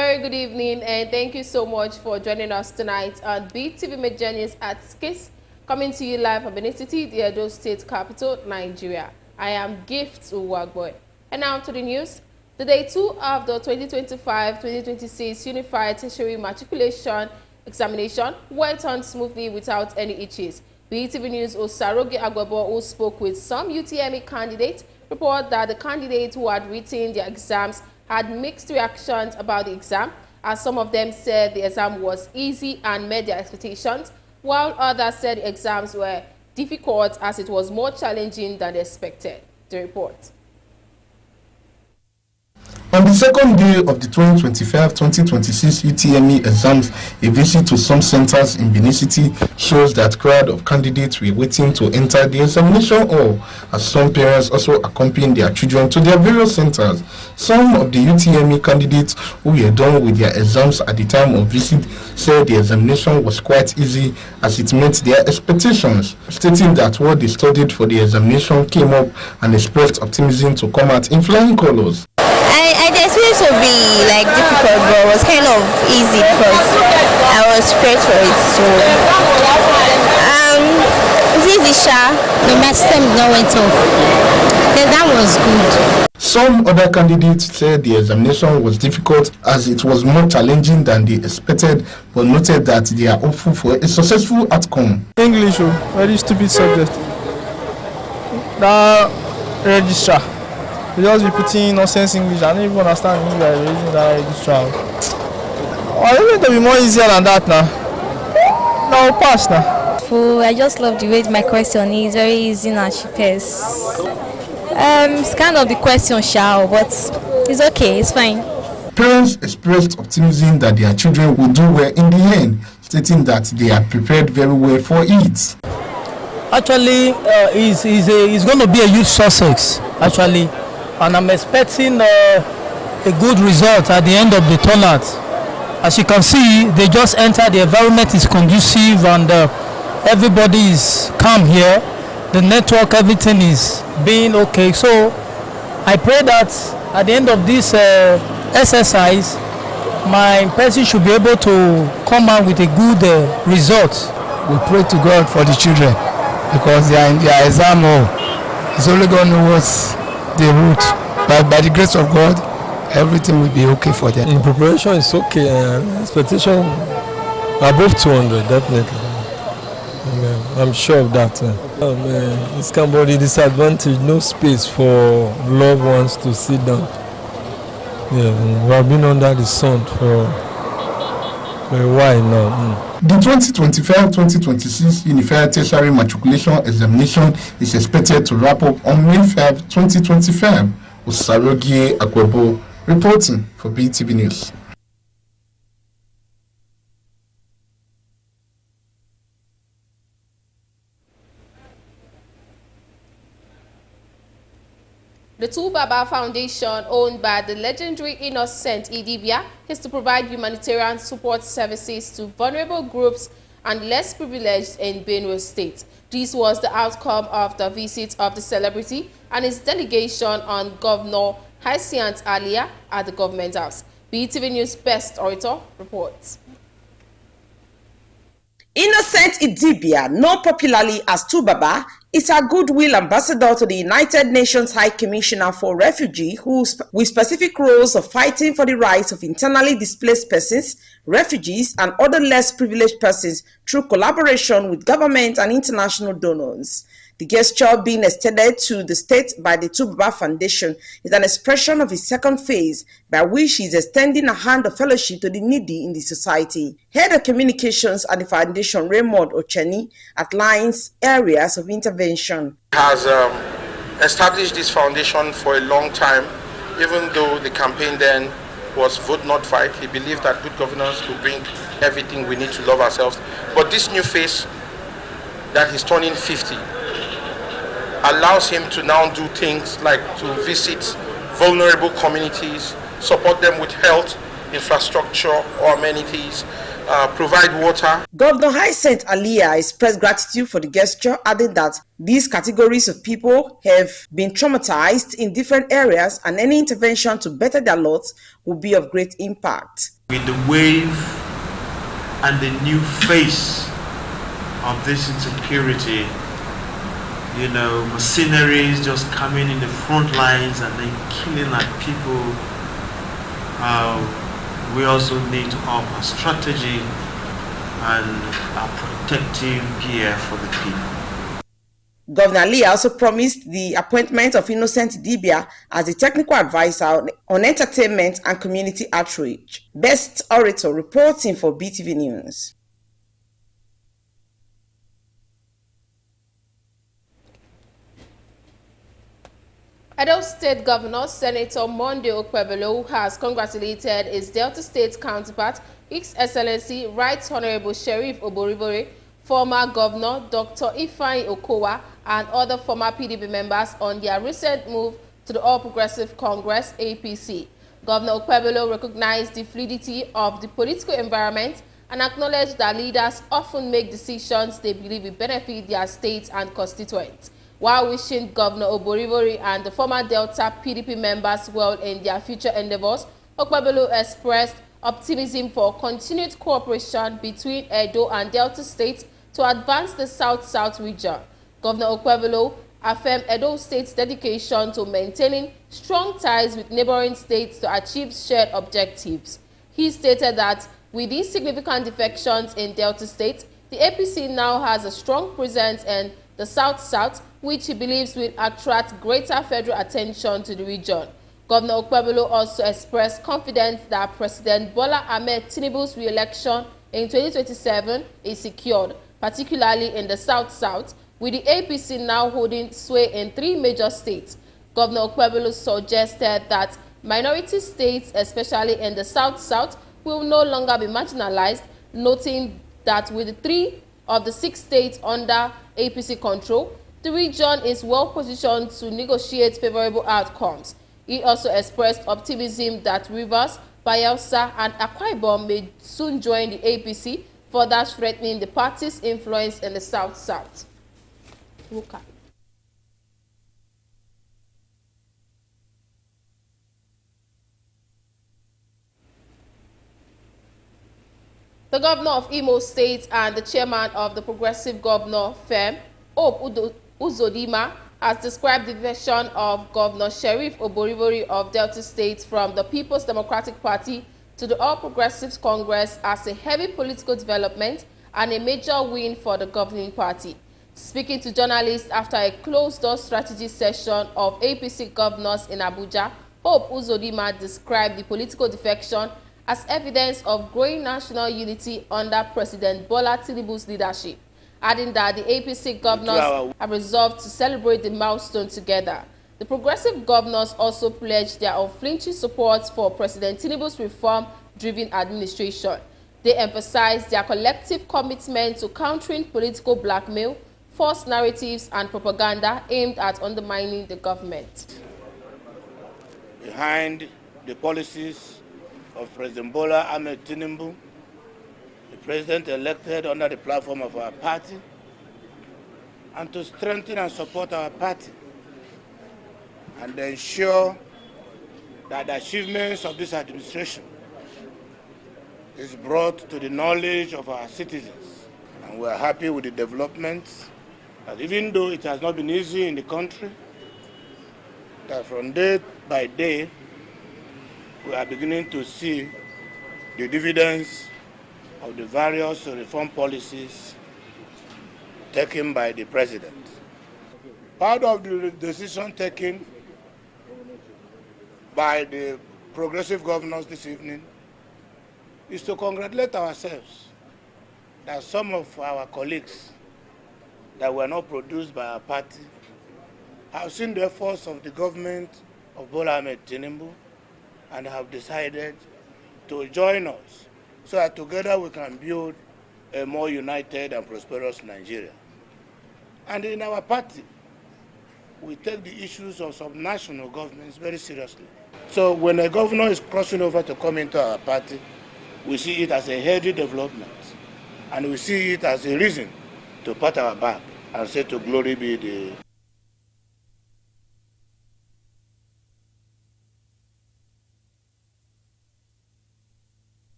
very good evening and thank you so much for joining us tonight on BeeTv Major News at Skis, coming to you live from Benin City, the Edo State capital, Nigeria. I am Gift Uwagboy. And now to the news. The day 2 of the 2025-2026 Unified Tertiary Matriculation Examination went on smoothly without any hitches. BeeTv News Osaroge Agwebo, who spoke with some UTME candidates, report that the candidates who had written their exams had mixed reactions about the exam, as some of them said the exam was easy and met their expectations, while others said the exams were difficult as it was more challenging than expected. The report. On the second day of the 2025-2026 UTME exams, a visit to some centers in Benin City shows that crowd of candidates were waiting to enter the examination hall, as some parents also accompanied their children to their various centers. Some of the UTME candidates who were done with their exams at the time of visit said the examination was quite easy as it met their expectations, stating that what they studied for the examination came up and expressed optimism to come out in flying colors. The experience would be like difficult, but it was kind of easy because I was prepared for it. So it's easy, Sha. The math stem not went off. That was good. Some other candidates said the examination was difficult as it was more challenging than they expected, but noted that they are hopeful for a successful outcome. English, very stupid subject. The registrar. You just be putting nonsense English. I don't even understand English by using that registrar. I don't think to be more easier than that now. No, pass now. I just love the way my question is very easy and she pays. It's kind of the question, Shao, but it's okay, it's fine. Parents expressed optimism that their children will do well in the end, stating that they are prepared very well for it. Actually, it's going to be a huge success, actually. And I'm expecting a good result at the end of the turnout. As you can see, they just entered, the environment is conducive and everybody is calm here. The network, everything is being okay. So I pray that at the end of this exercise, my person should be able to come out with a good result. We pray to God for the children because they are in their exam hall. It's only God knows the route, but by the grace of God, everything will be okay for them. In preparation, it's okay. Expectation above 200, definitely. I'm sure of that. It's Cambodia disadvantage, no space for loved ones to sit down. Yeah, we have been under the sun for a while now. The 2025-2026 Unified Tertiary Matriculation Examination is expected to wrap up on May 5, 2025. Osaroge Agwebo reporting for BeeTv News. The Tubaba Foundation, owned by the legendary Innocent Idibia, is to provide humanitarian support services to vulnerable groups and less privileged in Benue State. This was the outcome of the visit of the celebrity and his delegation on Governor Hyacinth Alia at the Government House. BeeTv News Best Orator reports. Innocent Idibia, known popularly as Tubaba, is a goodwill ambassador to the United Nations High Commissioner for Refugees, with specific roles of fighting for the rights of internally displaced persons, refugees, and other less privileged persons through collaboration with government and international donors. The gesture being extended to the state by the Tubaba Foundation is an expression of his second phase, by which he is extending a hand of fellowship to the needy in the society. Head of Communications at the Foundation, Raymond Ocheni, outlines areas of intervention. Has established this foundation for a long time, even though the campaign then was vote not fight. He believed that good governance will bring everything we need to love ourselves. But this new phase that he's turning 50 allows him to now do things like to visit vulnerable communities, support them with health, infrastructure or amenities, provide water. Governor Hyacinth Aliyah expressed gratitude for the gesture, adding that these categories of people have been traumatized in different areas and any intervention to better their lot will be of great impact. With the wave and the new face of this insecurity, you know, mercenaries just coming in the front lines and then killing at people, we also need to up our strategy and our protective gear for the people. Governor Lee also promised the appointment of Innocent Dibia as the technical advisor on entertainment and community outreach. Best Orator reporting for BeeTv News. Edo State Governor Senator Monday Okpebholo has congratulated his Delta State counterpart, His Excellency Right Honorable Sheriff Oborivori, former Governor Dr. Ifeanyi Okowa, and other former PDP members on their recent move to the All Progressive Congress (APC). Governor Okpebholo recognized the fluidity of the political environment and acknowledged that leaders often make decisions they believe will benefit their states and constituents. While wishing Governor Oborivori and the former Delta PDP members well in their future endeavors, Okpebholo expressed optimism for continued cooperation between Edo and Delta states to advance the South-South region. Governor Okpebholo affirmed Edo State's dedication to maintaining strong ties with neighboring states to achieve shared objectives. He stated that with these significant defections in Delta State, the APC now has a strong presence in the South-South, which he believes will attract greater federal attention to the region. Governor Okpebholo also expressed confidence that President Bola Ahmed Tinubu's re-election in 2027 is secured, particularly in the South-South, with the APC now holding sway in 3 major states. Governor Okpebholo suggested that minority states, especially in the South-South, will no longer be marginalized, noting that with 3 of the 6 states under APC control, the region is well positioned to negotiate favorable outcomes. He also expressed optimism that Rivers, Bayelsa, and Akwa Ibom may soon join the APC, further strengthening the party's influence in the South-South. The governor of Imo State and the chairman of the Progressive Governor Firm, Hope Uzodinma, has described the version of Governor Sheriff Oborivori of Delta State from the People's Democratic Party to the All Progressives Congress as a heavy political development and a major win for the governing party. Speaking to journalists after a closed-door strategy session of APC governors in Abuja, Hope Uzodinma described the political defection as evidence of growing national unity under President Bola Tinubu's leadership, adding that the APC governors have resolved to celebrate the milestone together. The progressive governors also pledged their unflinching support for President Tinubu's reform-driven administration. They emphasized their collective commitment to countering political blackmail, false narratives, and propaganda aimed at undermining the government. Behind the policies of President Bola Ahmed Tinubu, the president elected under the platform of our party, and to strengthen and support our party and ensure that the achievements of this administration is brought to the knowledge of our citizens. And we are happy with the developments, that even though it has not been easy in the country, that from day by day we are beginning to see the dividends of the various reform policies taken by the president. Part of the decision taken by the progressive governors this evening is to congratulate ourselves that some of our colleagues that were not produced by our party have seen the efforts of the government of Bola Ahmed Tinubu and have decided to join us so that together we can build a more united and prosperous Nigeria. And in our party, we take the issues of subnational governments very seriously. So when a governor is crossing over to come into our party, we see it as a healthy development, and we see it as a reason to pat our back and say to glory be the...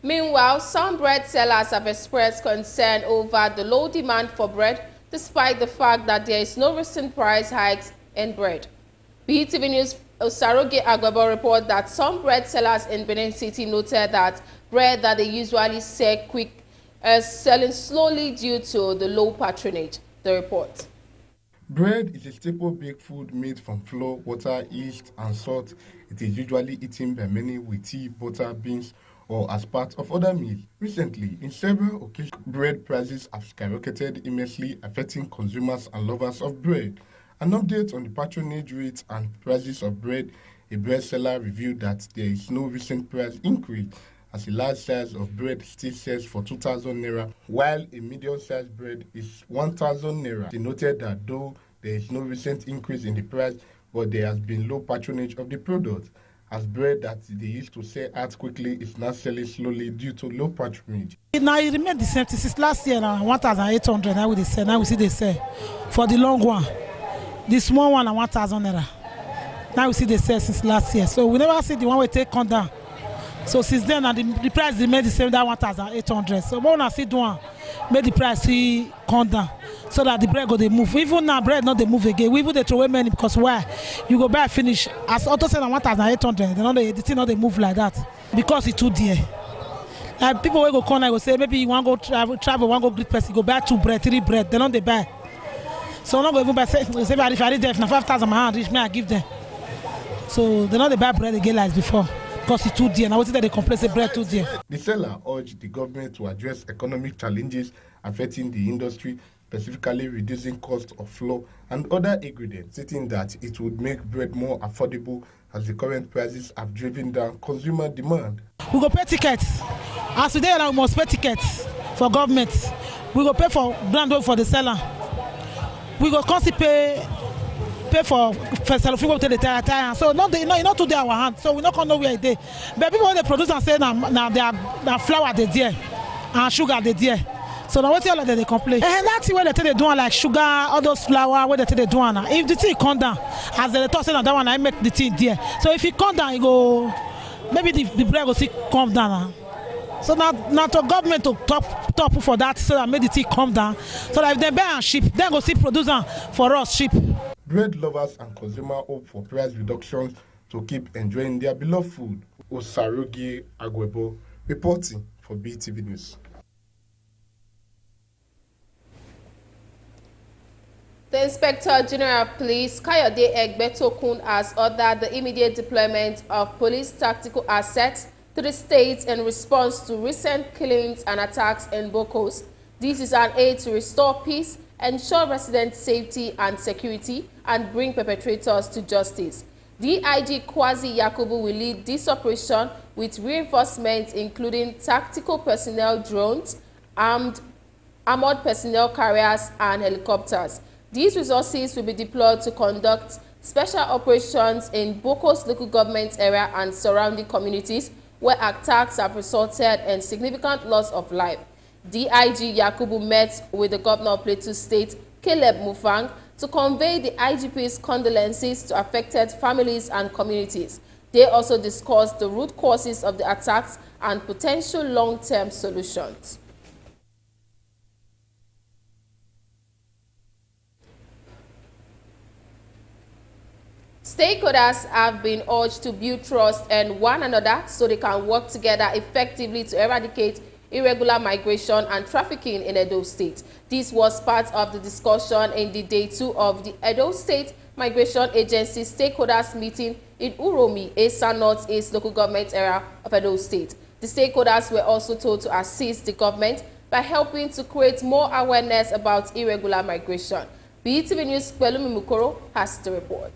Meanwhile, some bread sellers have expressed concern over the low demand for bread, despite the fact that there is no recent price hikes in bread. BeeTv News Osaroge Agwebo report that some bread sellers in Benin City noted that bread that they usually sell quick is selling slowly due to the low patronage. The report. Bread is a staple baked food made from flour, water, yeast, and salt. It is usually eaten by many with tea, butter, beans, or as part of other meals. Recently, in several occasions, bread prices have skyrocketed immensely, affecting consumers and lovers of bread. An update on the patronage rates and prices of bread, a bread seller revealed that there is no recent price increase, as a large size of bread still sells for 2,000 naira, while a medium-sized bread is 1,000 naira. They noted that though there is no recent increase in the price, but there has been low patronage of the product, as bread that they used to sell out quickly is now selling slowly due to low patronage. Now it remained the same since last year. Now 1,800. Now we sell. Now we see they sell for the long one. The small one 1,000 naira. Now we see they sell since last year. So we never see the one we take come down. So since then, the price remained the same. That 1,800. So when I see the one, make the price see come down, so that the bread go they move. Even now bread not they move again. We even they throw away many because why? You go buy finish as auto sell 1,800. The thing not they move like that because it's too dear. Like people will go corner go say maybe you want to go travel, want to go greet person, go buy 2 bread, 3 bread. They don't they buy. So I'm not go even buy say if I reach there, if 5,000 my hand reach me I give them. So they don't they buy bread again like before. Because it's too dear. Now what is that they complain say bread too dear? The seller urged the government to address economic challenges affecting the industry, specifically reducing cost of flour and other ingredients, stating that it would make bread more affordable as the current prices have driven down consumer demand. We go pay tickets. As today now we must pay tickets for government. We go pay for brand for the seller. We go constantly pay for cellophane to the tire. So not to their our hand. So we not gonna know where it is. But people when they produce and say now their flour they there and sugar they there. So now what all of them they complain. And that's where they do like sugar, all those flour, where they do now. If the thing come down, as they talk say that one I make the thing there. So if it come down, it go maybe the bread will see come down. So now to government to top for that so that make the thing come down. So that if they buy and ship, then go see producer for us ship. Bread lovers and consumers hope for price reductions to keep enjoying their beloved food. Osaroge Agwebo reporting for BeeTv News. The Inspector General of Police, Kayode Egbetokun, has ordered the immediate deployment of police tactical assets to the state in response to recent killings and attacks in Bokos. This is an aid to restore peace, ensure resident safety and security, and bring perpetrators to justice. DIG Kwazi Yakubu will lead this operation with reinforcements including tactical personnel drones, armored personnel carriers, and helicopters. These resources will be deployed to conduct special operations in Bokos local government area and surrounding communities where attacks have resulted in significant loss of life. DIG Yakubu met with the governor of Plateau State, Caleb Mufang, to convey the IGP's condolences to affected families and communities. They also discussed the root causes of the attacks and potential long-term solutions. Stakeholders have been urged to build trust in one another so they can work together effectively to eradicate irregular migration and trafficking in Edo State. This was part of the discussion in the Day 2 of the Edo State Migration Agency stakeholders meeting in Uromi, Esa North-East local government area of Edo State. The stakeholders were also told to assist the government by helping to create more awareness about irregular migration. BeeTv News' Pelumi Mukoro has the report.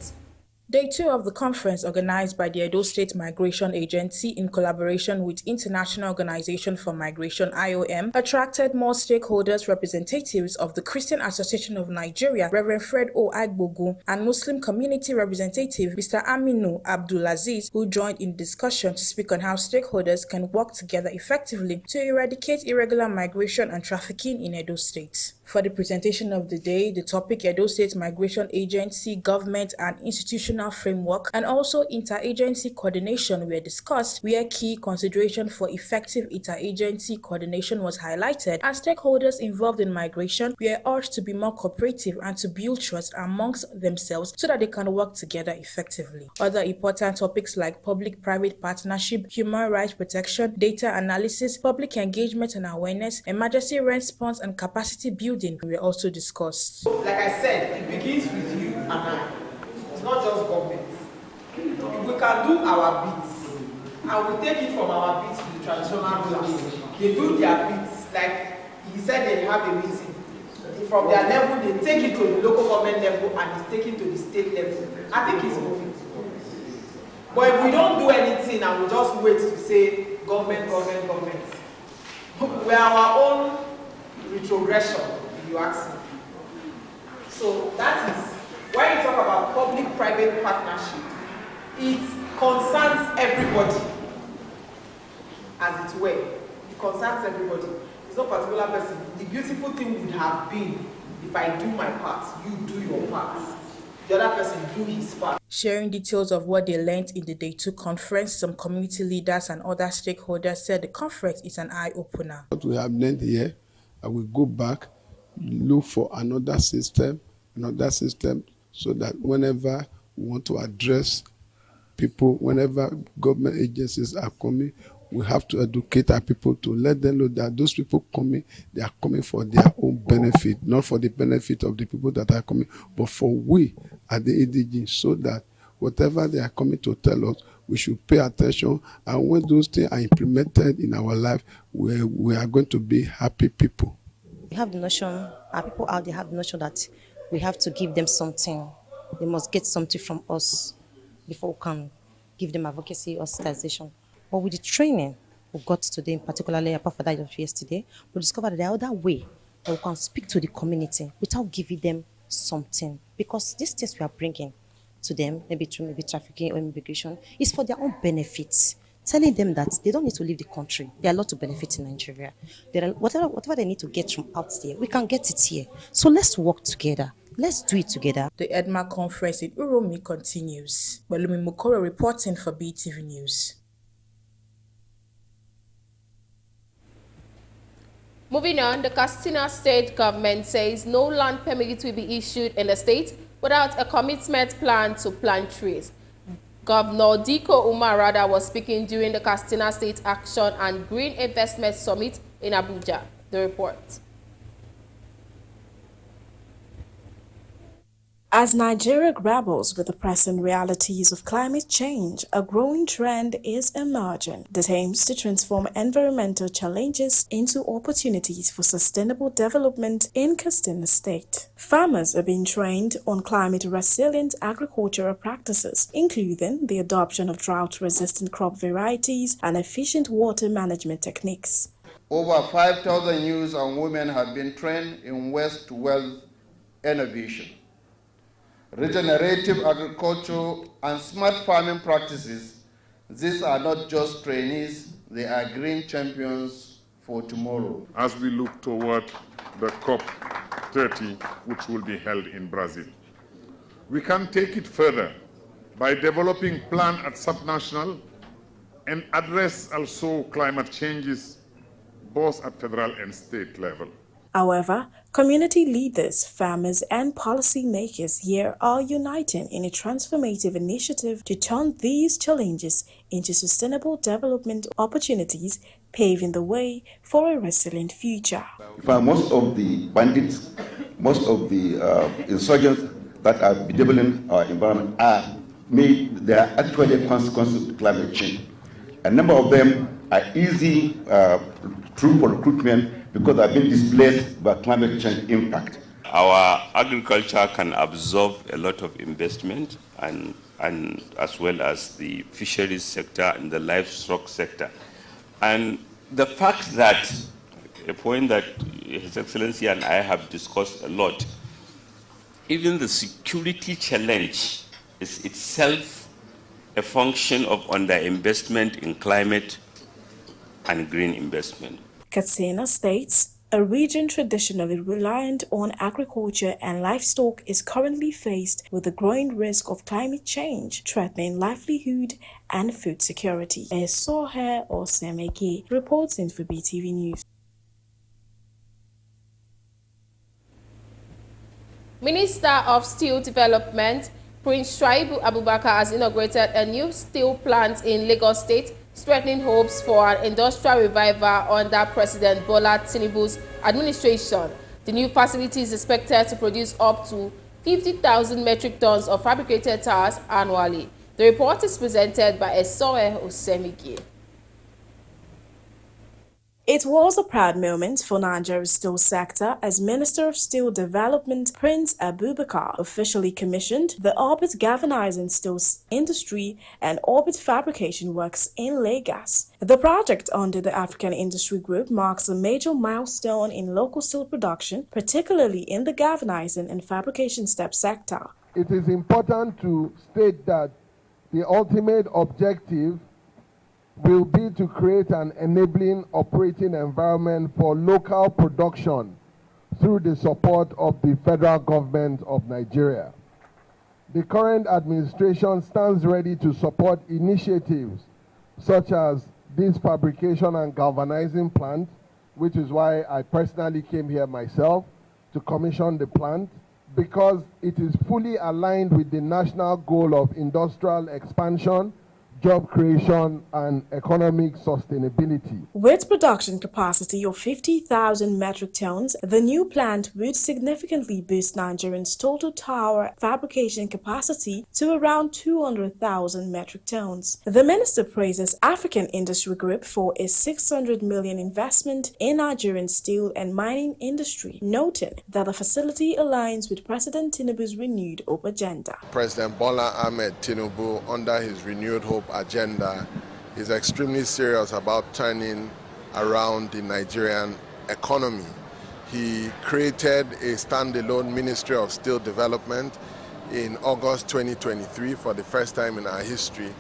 Day 2 of the conference, organized by the Edo State Migration Agency in collaboration with International Organization for Migration (IOM), attracted more stakeholders, representatives of the Christian Association of Nigeria, Reverend Fred O. Agbogu, and Muslim community representative Mr. Aminu Abdulaziz, who joined in discussion to speak on how stakeholders can work together effectively to eradicate irregular migration and trafficking in Edo State. For the presentation of the day, the topic Edo State Migration Agency, Government and Institutional Framework, and also interagency coordination were discussed, where key consideration for effective interagency coordination was highlighted, as stakeholders involved in migration were urged to be more cooperative and to build trust amongst themselves so that they can work together effectively. Other important topics like public-private partnership, human rights protection, data analysis, public engagement and awareness, emergency response and capacity building were also discussed. Like I said, it begins with you and I. It's not just government. If we can do our bits, and we take it from our bits to the traditional rulers, they do their bits. Like he said, they have a meeting. From their level, they take it to the local government level and it's taken to the state level. I think it's moving. But if we don't do anything and we just wait to say government, we are our own retrogression, if you ask me. So that is, when you talk about public-private partnership, it concerns everybody, as it were. It concerns everybody. It's not a particular person. The beautiful thing would have been, if I do my part, you do your part. The other person do his part. Sharing details of what they learned in the Day 2 conference, some community leaders and other stakeholders said the conference is an eye-opener. What we have learned here, I will go back, look for another system, so that whenever we want to address people, whenever government agencies are coming, we have to educate our people to let them know that those people coming, they are coming for their own benefit, not for the benefit of the people that are coming, but for we at the EDG, so that whatever they are coming to tell us, we should pay attention, and when those things are implemented in our life, we are going to be happy people. We have the notion, our people out there have the notion that we have to give them something. They must get something from us before we can give them advocacy or sensitization. But with the training we got today, particularly apart from that of yesterday, we discovered that there are other ways that we can speak to the community without giving them something. Because these things we are bringing to them, maybe through trafficking or immigration, is for their own benefits. Telling them that they don't need to leave the country. There are a lot of benefits in Nigeria. Whatever they need to get from out there, we can get it here. So let's work together. Let's do it together. The EDMA conference in Uromi continues. Balumi Mukoro reporting for BeeTv News. Moving on, the Katsina state government says no land permit will be issued in the state without a commitment plan to plant trees. Governor Diko Umar Rada was speaking during the Katsina State Action and Green Investment Summit in Abuja. The report. As Nigeria grapples with the pressing realities of climate change, a growing trend is emerging that aims to transform environmental challenges into opportunities for sustainable development in Katsina State. Farmers are being trained on climate-resilient agricultural practices, including the adoption of drought-resistant crop varieties and efficient water management techniques. Over 5,000 youths and women have been trained in waste-to-wealth innovation, regenerative agriculture, and smart farming practices. These are not just trainees, they are green champions for tomorrow. As we look toward the COP30, which will be held in Brazil, we can take it further by developing plans at subnational and address also climate changes both at federal and state level. However, community leaders, farmers, and policymakers here are uniting in a transformative initiative to turn these challenges into sustainable development opportunities, paving the way for a resilient future. Most of the bandits, most of the insurgents that are bedeviling our environment they are actually consequences of climate change. A number of them are easy through for recruitment because they have been displaced by climate change impact. Our agriculture can absorb a lot of investment, and and as well as the fisheries sector and the livestock sector. And the fact that, a point that His Excellency and I have discussed a lot, even the security challenge is itself a function of underinvestment in climate and green investment. Katsina states, a region traditionally reliant on agriculture and livestock is currently faced with the growing risk of climate change, threatening livelihood and food security. Sohe Osemeke reporting for BeeTv News. Minister of Steel Development Prince Shaibu Abubakar has inaugurated a new steel plant in Lagos State, strengthening hopes for an industrial revival under President Bola Tinubu's administration. The new facility is expected to produce up to 50,000 metric tons of fabricated tires annually. The report is presented by Esoe Osemigi. It was a proud moment for Nigeria's steel sector as Minister of Steel Development Prince Abubakar officially commissioned the Orbit Galvanizing Steel Industry and Orbit Fabrication Works in Lagos. The project under the African Industry Group marks a major milestone in local steel production, particularly in the galvanizing and fabrication step sector. It is important to state that the ultimate objective will be to create an enabling operating environment for local production through the support of the federal government of Nigeria. The current administration stands ready to support initiatives such as this fabrication and galvanizing plant, which is why I personally came here myself to commission the plant, because it is fully aligned with the national goal of industrial expansion, job creation, and economic sustainability. With production capacity of 50,000 metric tons, the new plant would significantly boost Nigeria's total tire fabrication capacity to around 200,000 metric tons. The minister praises African Industry Group for its 600 million investment in Nigerian steel and mining industry, noting that the facility aligns with President Tinubu's renewed hope agenda. President Bola Ahmed Tinubu, under his renewed hope agenda, is extremely serious about turning around the Nigerian economy. He created a standalone Ministry of Steel Development in August 2023 for the first time in our history,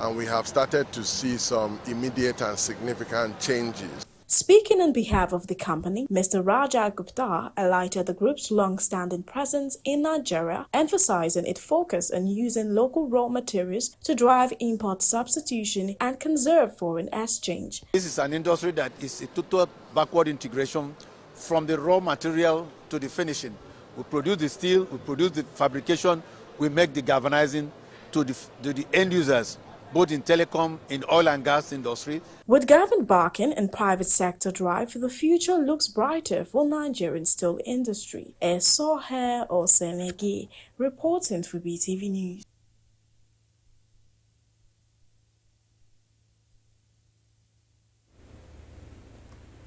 and we have started to see some immediate and significant changes. Speaking on behalf of the company, Mr. Raja Gupta highlighted the group's long-standing presence in Nigeria, emphasizing its focus on using local raw materials to drive import substitution and conserve foreign exchange. This is an industry that is a total backward integration from the raw material to the finishing. We produce the steel, we produce the fabrication, we make the galvanizing to the end users, both in telecom, in oil and gas industry. With government backing and private sector drive, the future looks brighter for Nigerian steel industry. Sohe Osemege reporting for BeeTv News.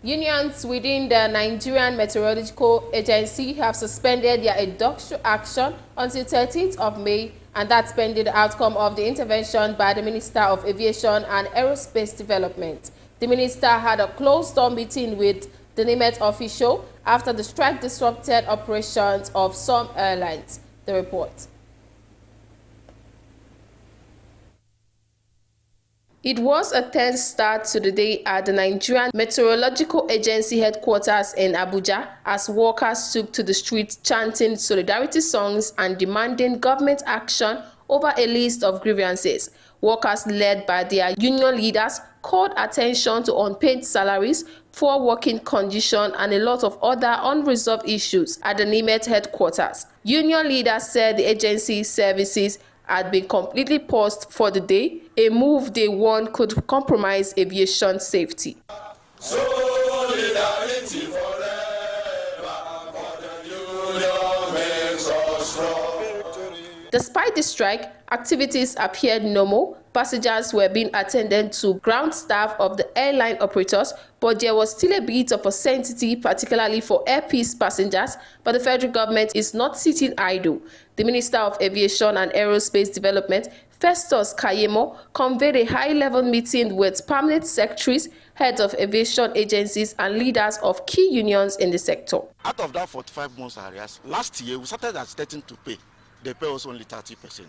Unions within the Nigerian Meteorological Agency have suspended their industrial action until 13th of May, and that's pending the outcome of the intervention by the Minister of Aviation and Aerospace Development. The minister had a closed-door meeting with the NIMET official after the strike disrupted operations of some airlines. The report. It was a tense start to the day at the Nigerian Meteorological Agency headquarters in Abuja as workers took to the streets chanting solidarity songs and demanding government action over a list of grievances. Workers led by their union leaders called attention to unpaid salaries, poor working conditions, and a lot of other unresolved issues at the NIMET headquarters. Union leaders said the agency's services had been completely paused for the day, a move they warned could compromise aviation safety. Solidarity forever, for the union makes us strong. Despite the strike, activities appeared normal. Passengers were being attended to ground staff of the airline operators, but there was still a bit of uncertainty, particularly for Air Peace passengers. But the federal government is not sitting idle. The Minister of Aviation and Aerospace Development, Festus Kayemo, convened a high-level meeting with permanent secretaries, heads of aviation agencies, and leaders of key unions in the sector. Out of that 45 months arrears, last year we started at starting to pay. They pay us only 30%.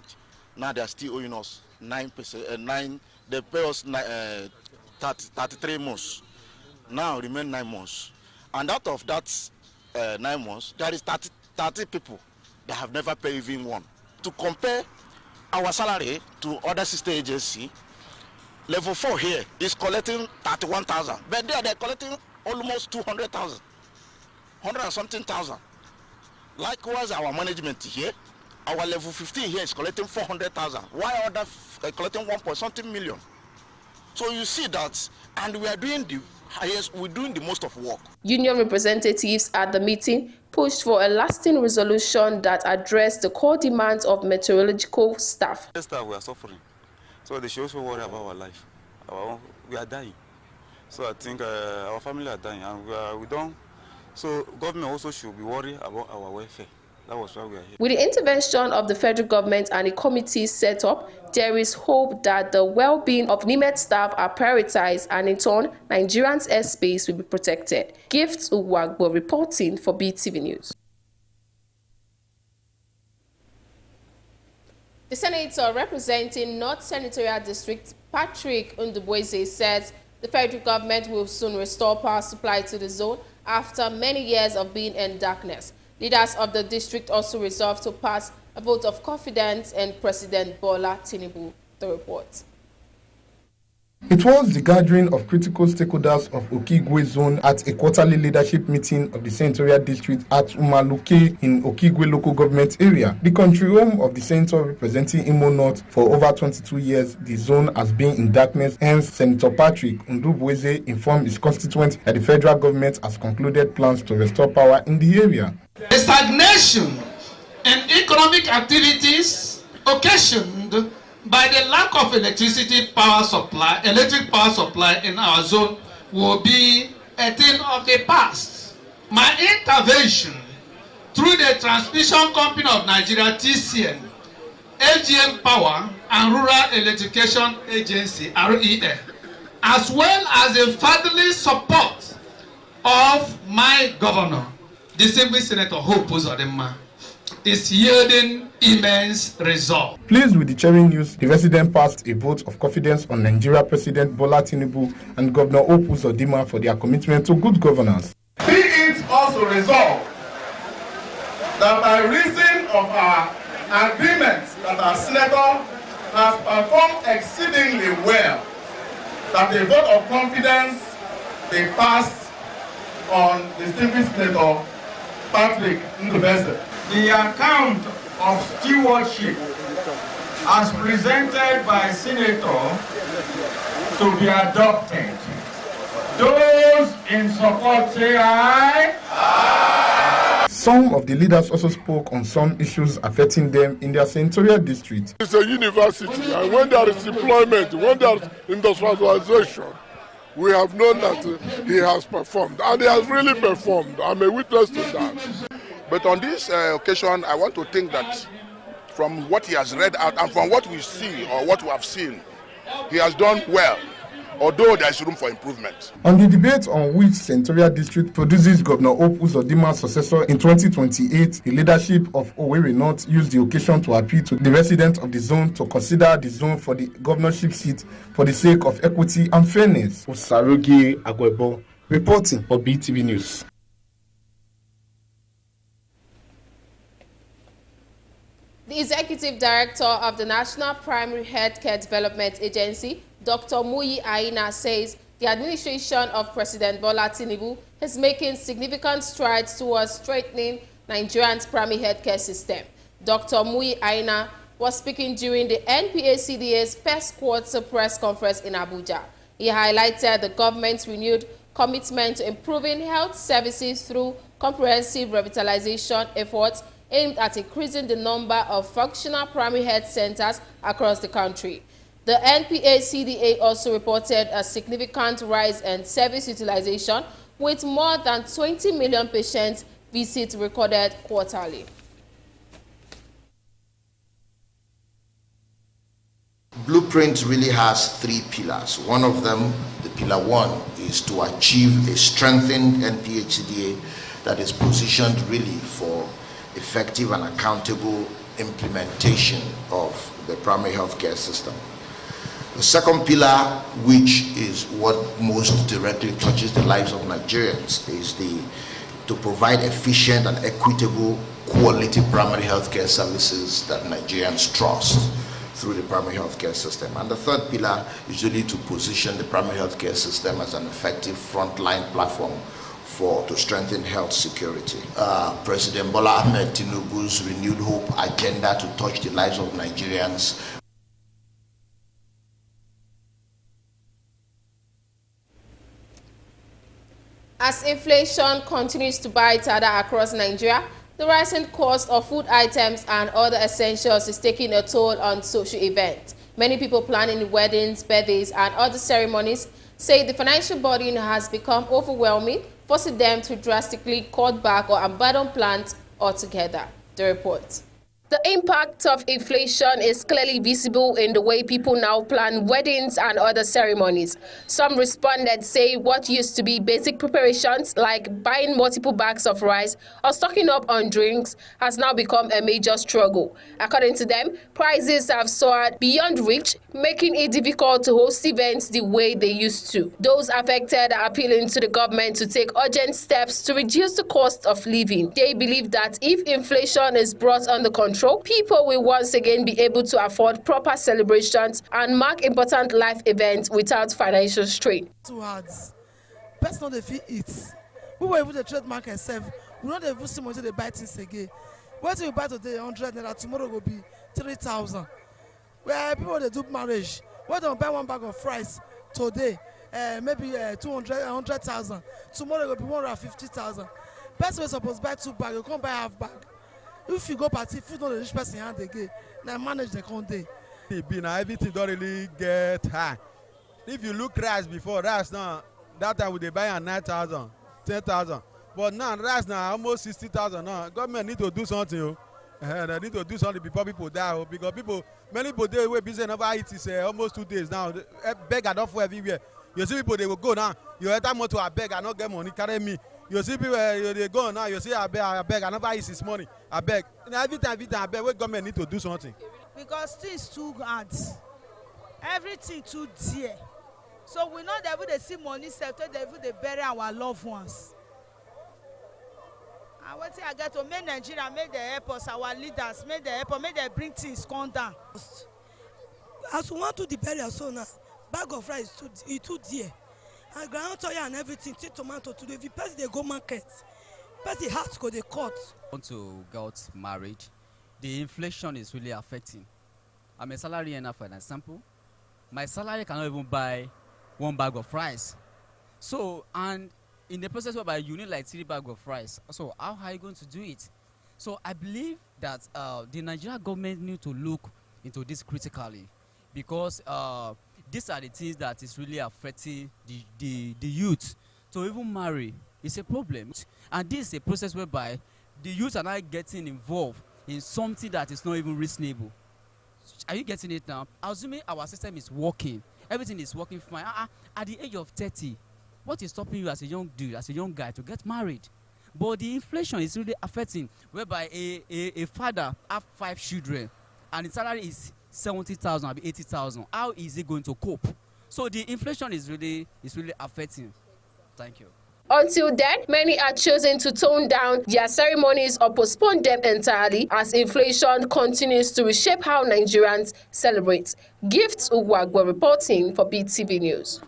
Now they are still owing us 9%. They pay us 33 months. Now remain 9 months. And out of that 9 months, there is 30 people that have never paid even one. To compare our salary to other sister agency, level 4 here is collecting 31,000, but there they're collecting almost 200,000, 100 and something thousand. Likewise, our management here, our level 15 here is collecting 400,000, while other collecting 1.something million. So you see that, and we are doing the highest, we're doing the most of work. Union representatives at the meeting pushed for a lasting resolution that addressed the core demands of meteorological staff. We are suffering, so they should also worry about our life. We are dying, so I think our family are dying, and we don't. So government also should be worried about our welfare. That was why we are here. With the intervention of the federal government and a committee set up, there is hope that the well-being of NIMET staff are prioritized, and in turn, Nigerians' airspace will be protected. Gifts Uwagbo reporting for BeeTv News. The senator representing North Senatorial District, Patrick Ndubweze, says the federal government will soon restore power supply to the zone after many years of being in darkness. Leaders of the district also resolved to pass a vote of confidence in President Bola Tinubu. The report. It was the gathering of critical stakeholders of Okigwe zone at a quarterly leadership meeting of the Senatorial District at Umaluke in Okigwe local government area. The country home of the senator representing Imo North for over 22 years, the zone has been in darkness. Hence, Senator Patrick Ndubweze informed his constituents that the federal government has concluded plans to restore power in the area. The stagnation in economic activities occasioned by the lack of electric power supply in our zone will be a thing of the past. My intervention through the Transmission Company of Nigeria, TCN, AGM Power and Rural Electrification Agency, REA, as well as the fatherly support of my governor, Distinguished Senator Hope Uzodimma, is yielding immense result. Pleased with the cheering news, the resident passed a vote of confidence on Nigeria President Bola Tinubu and Governor Hope Uzodimma for their commitment to good governance. Be it also resolved that by reason of our agreements that our senator has performed exceedingly well, that a vote of confidence be passed on distinguished Senator Patrick Ndubweze. The account of stewardship as presented by Senator to be adopted. Those in support say aye. Aye. Some of the leaders also spoke on some issues affecting them in their senatorial district. It's a university, and when there is employment, when there is industrialization, we have known that he has performed, and he has really performed. I'm a witness to that. But on this occasion, I want to think that from what he has read out and from what we see or what we have seen, he has done well, although there is room for improvement. On the debate on which senatorial district produces Governor Hope Uzodimma's successor in 2028, the leadership of Owerri North used the occasion to appeal to the residents of the zone to consider the zone for the governorship seat for the sake of equity and fairness. Osarogi Agwebo, reporting for BeeTv News. The Executive Director of the National Primary Healthcare Development Agency, Dr. Muyi Aina, says the administration of President Bola Tinubu is making significant strides towards strengthening Nigeria's primary healthcare system. Dr. Muyi Aina was speaking during the NPACDA's first quarter press conference in Abuja. He highlighted the government's renewed commitment to improving health services through comprehensive revitalization efforts, aimed at increasing the number of functional primary health centers across the country. The NPA-CDA also reported a significant rise in service utilization, with more than 20 million patient visits recorded quarterly. Blueprint really has three pillars. One of them, the pillar one, is to achieve a strengthened NPA-CDA that is positioned really for effective and accountable implementation of the primary healthcare system. The second pillar, which is what most directly touches the lives of Nigerians, is to provide efficient and equitable quality primary healthcare services that Nigerians trust through the primary healthcare system. And the third pillar is really to position the primary healthcare system as an effective frontline platform to strengthen health security. President Bola Ahmed Tinubu's renewed hope agenda to touch the lives of Nigerians. As inflation continues to bite harder across Nigeria, the rising cost of food items and other essentials is taking a toll on social events. Many people planning weddings, birthdays, and other ceremonies say the financial burden has become overwhelming, forcing them to drastically cut back or abandon plans altogether. The report. The impact of inflation is clearly visible in the way people now plan weddings and other ceremonies. Some respondents say what used to be basic preparations like buying multiple bags of rice or stocking up on drinks has now become a major struggle. According to them, prices have soared beyond reach, making it difficult to host events the way they used to. Those affected are appealing to the government to take urgent steps to reduce the cost of living. They believe that if inflation is brought under control, people will once again be able to afford proper celebrations and mark important life events without financial strain. Too hard. Person not the fee eat. We were able to trade market self. We not even see money they buy things again. What you buy today 100 naira, tomorrow will be 3,000. Where people they do marriage, what don't buy one bag of rice today, maybe 100,000. Tomorrow will be 150,000. Person was supposed to buy 2 bags, you can't buy half bag. If you go party, food not the rich person hand again. Now manage the conte. Now everything don't really get high. If you look rice before, rice now that time they buy at 9,000, 10,000. But now rice now almost 60,000. Now government need to do something. They need to do something before people die. Because many people they will busy never eat is almost 2 days now. Beg and offer everywhere. You see people they will go now. You enter motor I beg and not get money. Carry me. You see people they go now. You see I beg and never eat his money. I beg. Every time I beg. What government need to do something? Because things too hard. Everything too dear. So we not able to see money set to they bury our loved ones. And what I get to make Nigeria, make the airports, our leaders, make the airport, make they bring things come down. As we want to the burial so now, bag of rice too dear. And ground oil and everything, take tomato today. If you pass they go market, pass the heart go they cut. Want to get married, the inflation is really affecting. I'm a salary earner, for example. My salary cannot even buy 1 bag of rice. So, and in the process whereby you need like 3 bags of rice. So how are you going to do it? So I believe that the Nigerian government need to look into this critically, because these are the things that is really affecting the youth. To even marry is a problem. And this is a process whereby the youth are not getting involved in something that is not even reasonable. Are you getting it now? Assuming our system is working, everything is working fine. At the age of 30, what is stopping you as a young dude, as a young guy, to get married? But the inflation is really affecting, whereby a father have 5 children and the salary is 70,000 or 80,000. How is he going to cope? So the inflation is really affecting. Thank you. Until then, many are choosing to tone down their ceremonies or postpone them entirely as inflation continues to reshape how Nigerians celebrate. Gifts Ugwagwa reporting for BeeTv News.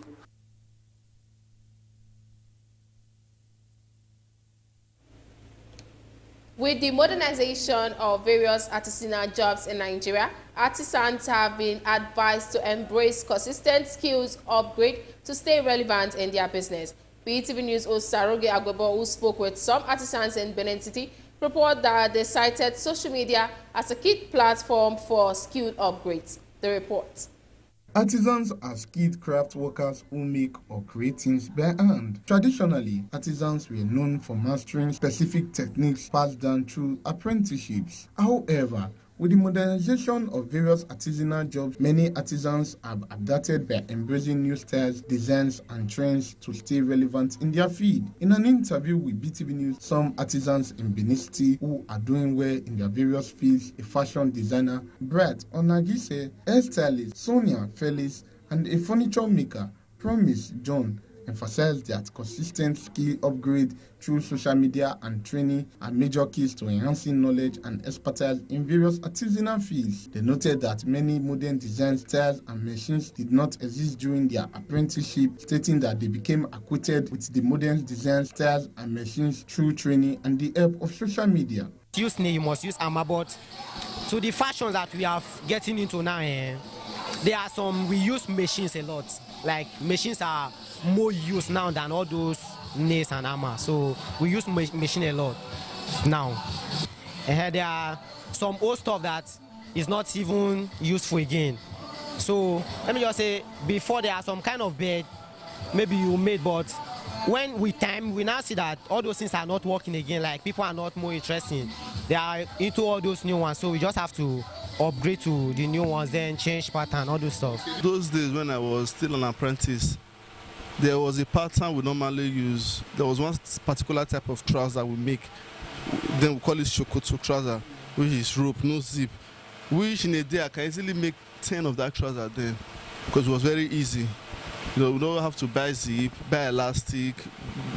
With the modernization of various artisanal jobs in Nigeria, artisans have been advised to embrace consistent skills upgrade to stay relevant in their business. BeeTv News host Saroge Agwebo, who spoke with some artisans in Benin City, report that they cited social media as a key platform for skill upgrades. The report. Artisans are skilled craft workers who make or create things by hand. Traditionally, artisans were known for mastering specific techniques passed down through apprenticeships. However, with the modernization of various artisanal jobs, many artisans have adapted by embracing new styles, designs, and trends to stay relevant in their field. In an interview with BeeTv News, some artisans in Benin City who are doing well in their various fields, a fashion designer, Brett Onagise, hairstylist, Sonia Felix, and a furniture maker, Promise John, emphasized that consistent skill upgrade through social media and training are major keys to enhancing knowledge and expertise in various artisanal fields. They noted that many modern design styles and machines did not exist during their apprenticeship, stating that they became acquainted with the modern design styles and machines through training and the help of social media. Use nail, you must use hammer, but to the fashions that we are getting into now, there are some, we use machines a lot. Like machines are more used now than all those nails and hammer. So we use machine a lot now. There are some old stuff that is not even useful again. So let me just say, before there are some kind of bed maybe you made, but when with time we now see that all those things are not working again. Like people are not more interested. They are into all those new ones. So we just have to upgrade to the new ones, then change pattern, all those stuff. Those days when I was still an apprentice, there was a pattern we normally use. There was one particular type of trouser we make. Then we call it shokoto trouser, which is rope, no zip. Which in a day I can easily make 10 of that trouser then, because it was very easy. You know, we don't have to buy zip, buy elastic,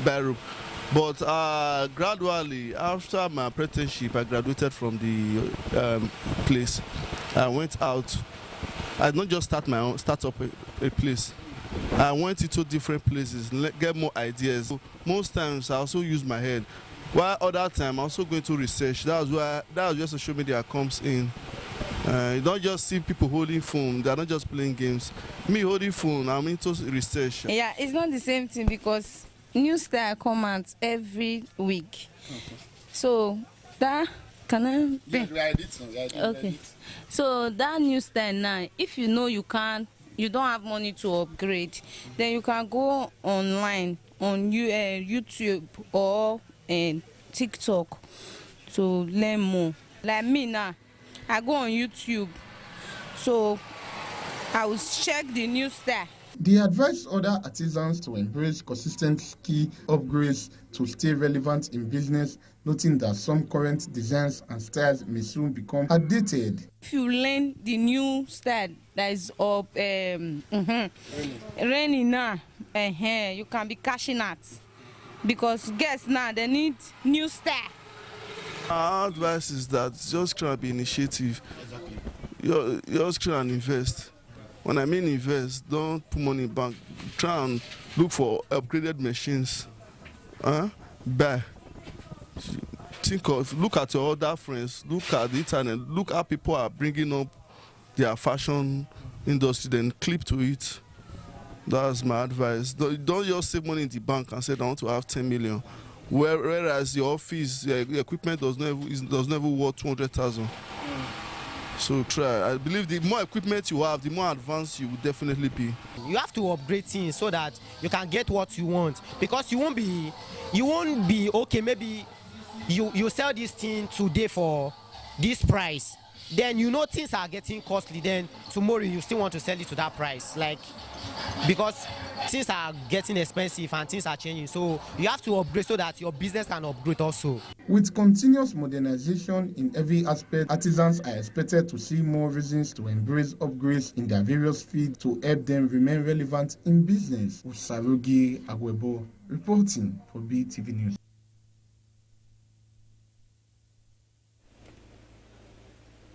buy rope. But gradually, after my apprenticeship, I graduated from the place. I went out. I did not just start up a place. I went into different places, get more ideas. Most times, I also use my head. While other time, I also go into research. That's where social media comes in. You don't just see people holding phone. They're not just playing games. Me holding phone, I'm into research. Yeah, it's not the same thing because new style come out every week. Okay. So that can I? Yeah, okay. So that new style now, if you know you don't have money to upgrade, then you can go online on YouTube or TikTok to learn more. Like me now, I go on YouTube, so I will check the new style. They advise other artisans to embrace consistent skill upgrades to stay relevant in business, noting that some current designs and styles may soon become outdated. If you learn the new style that is up, raining now, you can be cashing out. Because guests now, they need new style. Our advice is that just try to be initiative. Just try and invest. When I mean invest, don't put money in bank. Try and look for upgraded machines. Buy. Look at your other friends. Look at the internet. Look how people are bringing up their fashion industry. Then clip to it. That's my advice. Don't just save money in the bank and say I want to have 10 million. Whereas your office, your equipment does never worth 200,000. So try. I believe the more equipment you have, the more advanced you will definitely be. You have to upgrade things so that you can get what you want. Because you won't be okay. Maybe you sell this thing today for this price. Then you know things are getting costly. Then tomorrow you still want to sell it to that price, because things are getting expensive and things are changing. So you have to upgrade so that your business can upgrade also. With continuous modernization in every aspect, artisans are expected to see more reasons to embrace upgrades in their various fields to help them remain relevant in business. Usarugi Agwebo reporting for BeeTv News.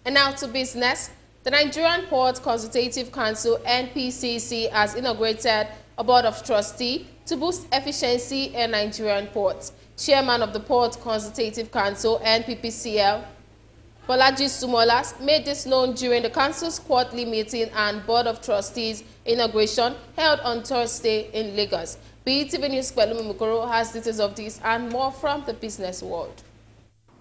And now to business. The Nigerian Port Consultative Council (NPCC) has inaugurated a board of trustees to boost efficiency in Nigerian ports. Chairman of the Port Consultative Council (NPPCL), Bolaji Sumolas, made this known during the council's quarterly meeting and board of trustees inauguration held on Thursday in Lagos. BeeTv News Pelumi Mukoro has details of this and more from the business world.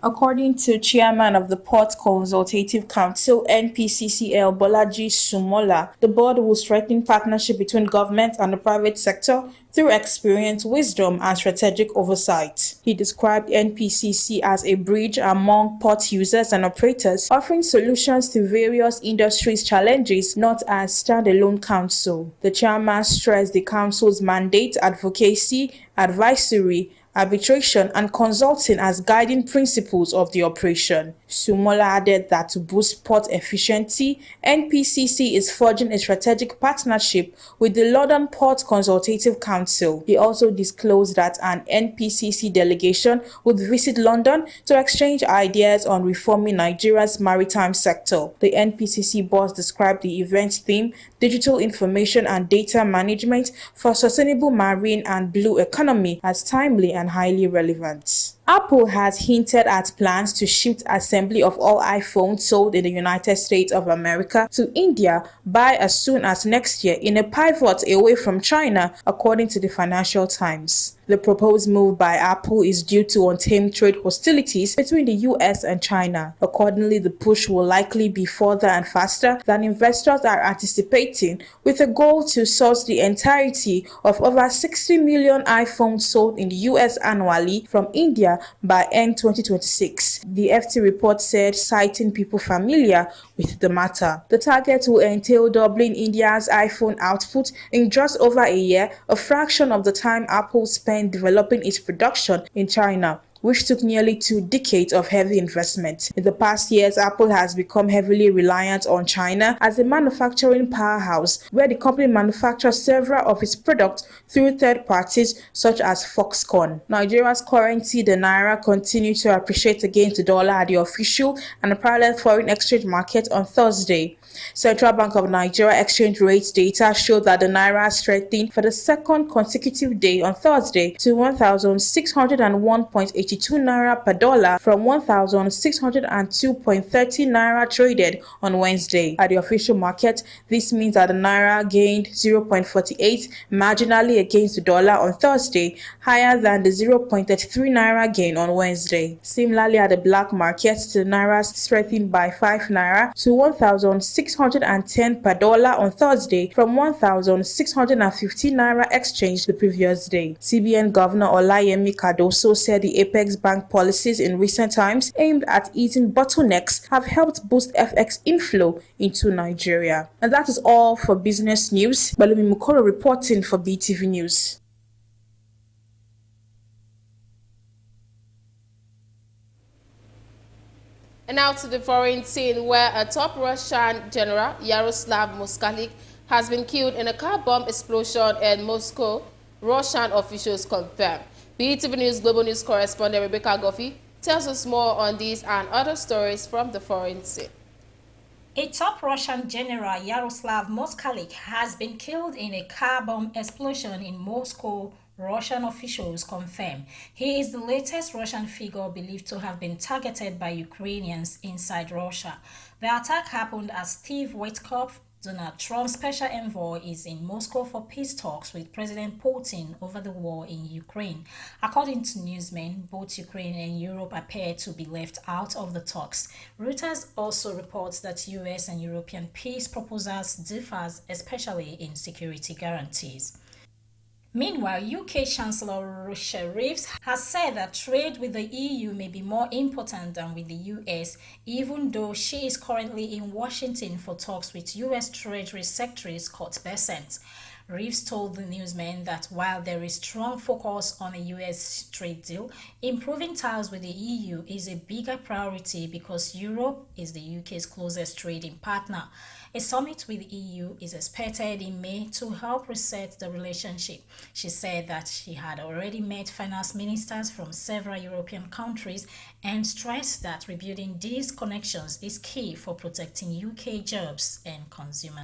According to Chairman of the Port Consultative Council (NPCCL) Bolaji Sumola, the board will strengthen partnership between government and the private sector through experience, wisdom, and strategic oversight. He described NPCC as a bridge among port users and operators, offering solutions to various industries' challenges, not as standalone council. The chairman stressed the council's mandate, advocacy, advisory, arbitration, and consulting as guiding principles of the operation. Sumola added that to boost port efficiency, NPCC is forging a strategic partnership with the London Port Consultative Council. He also disclosed that an NPCC delegation would visit London to exchange ideas on reforming Nigeria's maritime sector. The NPCC boss described the event theme, Digital Information and Data Management for Sustainable Marine and Blue Economy, as timely and highly relevant. Apple has hinted at plans to shift assembly of all iPhones sold in the United States of America to India by as soon as next year in a pivot away from China, according to the Financial Times. The proposed move by Apple is due to untamed trade hostilities between the US and China. Accordingly, the push will likely be further and faster than investors are anticipating, with a goal to source the entirety of over 60 million iPhones sold in the US annually from India by end 2026. The FT report said, citing people familiar with the matter. The target will entail doubling India's iPhone output in just over a year, a fraction of the time Apple spent developing its production in China, which took nearly 2 decades of heavy investment. In the past years, Apple has become heavily reliant on China as a manufacturing powerhouse, where the company manufactures several of its products through third parties such as Foxconn. Nigeria's currency, the naira, continued to appreciate against the dollar at the official and parallel foreign exchange market on Thursday. Central Bank of Nigeria exchange rate data showed that the naira strengthened for the second consecutive day on Thursday to 1,601.82 naira per dollar from 1,602.30 naira traded on Wednesday. At the official market, this means that the naira gained 0.48 marginally against the dollar on Thursday, higher than the 0.33 naira gain on Wednesday. Similarly, at the black market, the naira strengthened by 5 naira to 1,610 per dollar on Thursday from 1,615 naira exchanged the previous day. CBN Governor Olayemi Cardoso said the Apex Bank policies in recent times aimed at easing bottlenecks have helped boost FX inflow into Nigeria. And that is all for business news. Balumi Mukoro reporting for BeeTv News. And now to the foreign scene, where a top Russian general, Yaroslav Moskalik, has been killed in a car bomb explosion in Moscow, Russian officials confirm. BeeTv News Global News correspondent Rebecca Goffey tells us more on these and other stories from the foreign scene. A top Russian general, Yaroslav Moskalik, has been killed in a car bomb explosion in Moscow, Russian officials confirm. He is the latest Russian figure believed to have been targeted by Ukrainians inside Russia. The attack happened as Steve Witkoff, Donald Trump's special envoy, is in Moscow for peace talks with President Putin over the war in Ukraine. According to newsmen, both Ukraine and Europe appear to be left out of the talks. Reuters also reports that US and European peace proposals differ, especially in security guarantees. Meanwhile, UK Chancellor Rochelle Reeves has said that trade with the EU may be more important than with the US, even though she is currently in Washington for talks with US Treasury Secretary Scott Bessent. Reeves told the newsman that while there is strong focus on a US trade deal, improving ties with the EU is a bigger priority because Europe is the UK's closest trading partner. A summit with the EU is expected in May to help reset the relationship. She said that she had already met finance ministers from several European countries and stressed that rebuilding these connections is key for protecting UK jobs and consumers.